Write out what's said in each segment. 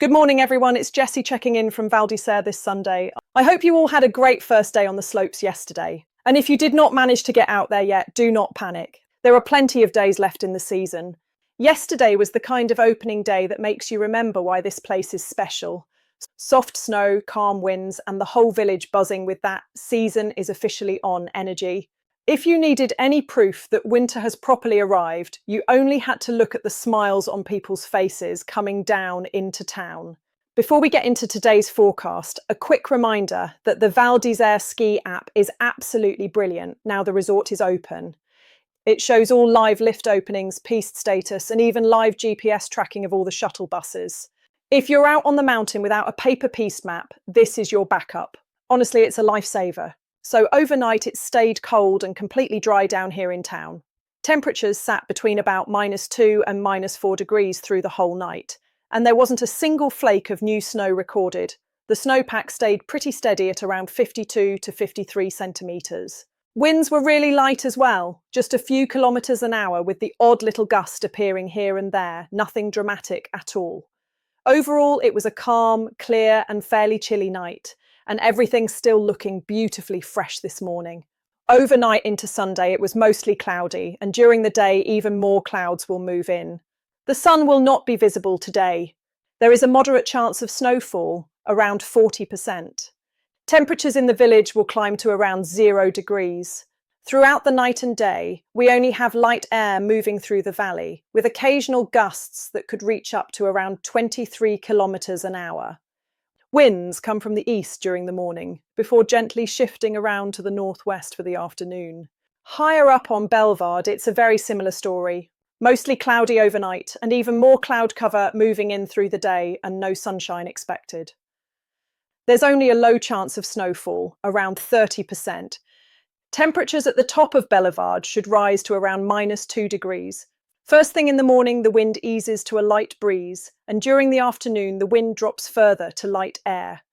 Good morning, everyone. It's Jessie checking in from Val d'Isère this Sunday. I hope you all had a great first day on the slopes yesterday. And if you did not manage to get out there yet, do not panic. There are plenty of days left in the season. Yesterday was the kind of opening day that makes you remember why this place is special. Soft snow, calm winds, and the whole village buzzing with that season is officially on energy. If you needed any proof that winter has properly arrived, you only had to look at the smiles on people's faces coming down into town. Before we get into today's forecast, a quick reminder that the Val d'Isère ski app is absolutely brilliant now the resort is open. It shows all live lift openings, piste status, and even live GPS tracking of all the shuttle buses. If you're out on the mountain without a paper piste map, this is your backup. Honestly, it's a lifesaver. So overnight it stayed cold and completely dry down here in town. Temperatures sat between about -2 and -4 degrees through the whole night, and there wasn't a single flake of new snow recorded. The snowpack stayed pretty steady at around 52 to 53 centimetres. Winds were really light as well, just a few kilometres an hour with the odd little gust appearing here and there, nothing dramatic at all. Overall, it was a calm, clear and fairly chilly night, and everything's still looking beautifully fresh this morning. Overnight into Sunday, it was mostly cloudy, and during the day, even more clouds will move in. The sun will not be visible today. There is a moderate chance of snowfall, around 40%. Temperatures in the village will climb to around 0 degrees. Throughout the night and day, we only have light air moving through the valley, with occasional gusts that could reach up to around 23 kilometres an hour. Winds come from the east during the morning, before gently shifting around to the northwest for the afternoon. Higher up on Bellewaerde, it's a very similar story. Mostly cloudy overnight, and even more cloud cover moving in through the day, and no sunshine expected. There's only a low chance of snowfall, around 30%. Temperatures at the top of Bellewaerde should rise to around -2 degrees. First thing in the morning, the wind eases to a light breeze, and during the afternoon, the wind drops further to light air.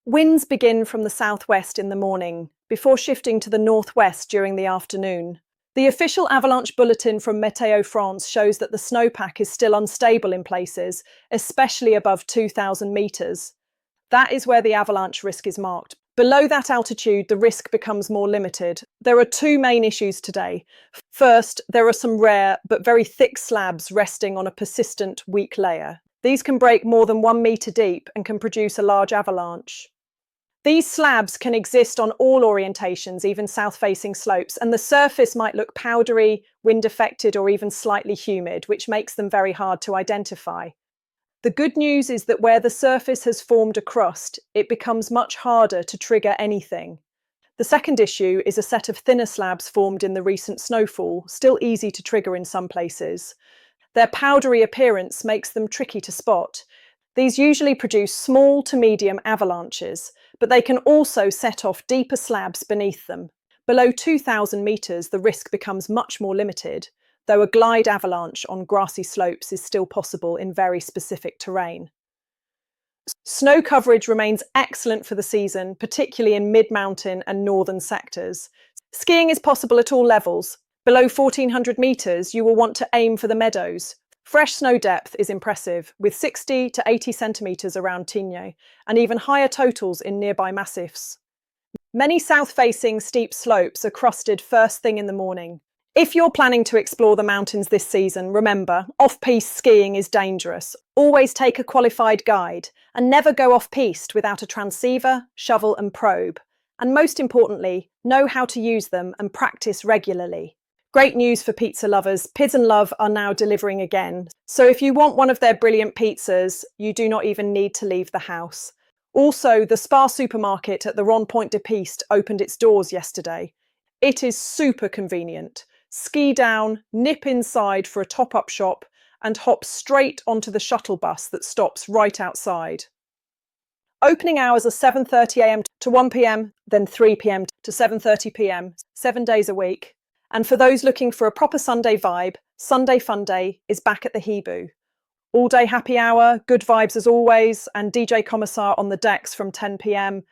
Winds begin from the southwest in the morning, before shifting to the northwest during the afternoon. The official Avalanche bulletin from Meteo France shows that the snowpack is still unstable in places, especially above 2,000 metres. That is where the avalanche risk is marked. Below that altitude, the risk becomes more limited. There are two main issues today. First, there are some rare but very thick slabs resting on a persistent, weak layer. These can break more than 1 metre deep and can produce a large avalanche. These slabs can exist on all orientations, even south-facing slopes, and the surface might look powdery, wind-affected, or even slightly humid, which makes them very hard to identify. The good news is that where the surface has formed a crust, it becomes much harder to trigger anything. The second issue is a set of thinner slabs formed in the recent snowfall, still easy to trigger in some places. Their powdery appearance makes them tricky to spot. These usually produce small to medium avalanches, but they can also set off deeper slabs beneath them. Below 2,000 metres, the risk becomes much more limited, though a glide avalanche on grassy slopes is still possible in very specific terrain. Snow coverage remains excellent for the season, particularly in mid-mountain and northern sectors. Skiing is possible at all levels. Below 1,400 metres, you will want to aim for the meadows. Fresh snow depth is impressive, with 60 to 80 centimetres around Tignes, and even higher totals in nearby massifs. Many south-facing steep slopes are crusted first thing in the morning. If you're planning to explore the mountains this season, remember, off-piste skiing is dangerous. Always take a qualified guide, and never go off-piste without a transceiver, shovel and probe. And most importantly, know how to use them and practice regularly. Great news for pizza lovers, Pizz'N'Love are now delivering again. So if you want one of their brilliant pizzas, you do not even need to leave the house. Also, the Spar supermarket at the Rond Point de Pistes opened its doors yesterday. It is super convenient. Ski down, nip inside for a top-up shop, and hop straight onto the shuttle bus that stops right outside. Opening hours are 7:30 a.m. to 1 p.m, then 3 p.m. to 7:30 p.m, 7 days a week. And for those looking for a proper Sunday vibe, Sunday Funday is back at the Hibou. All-day happy hour, good vibes as always, and DJ Kommissar on the decks from 10 p.m.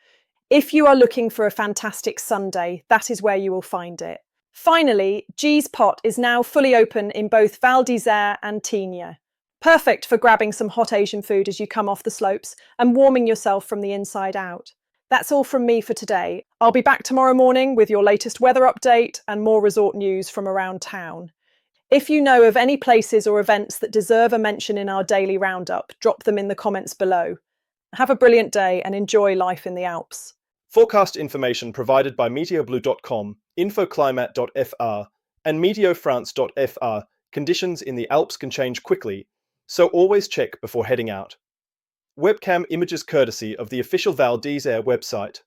If you are looking for a fantastic Sunday, that is where you will find it. Finally, G's Pot is now fully open in both Val d'Isère and Tignes. Perfect for grabbing some hot Asian food as you come off the slopes and warming yourself from the inside out. That's all from me for today. I'll be back tomorrow morning with your latest weather update and more resort news from around town. If you know of any places or events that deserve a mention in our daily roundup, drop them in the comments below. Have a brilliant day and enjoy life in the Alps. Forecast information provided by Meteoblue.com, Infoclimat.fr, and meteofrance.fr. Conditions in the Alps can change quickly, so always check before heading out. Webcam images courtesy of the official Val d'Isère website.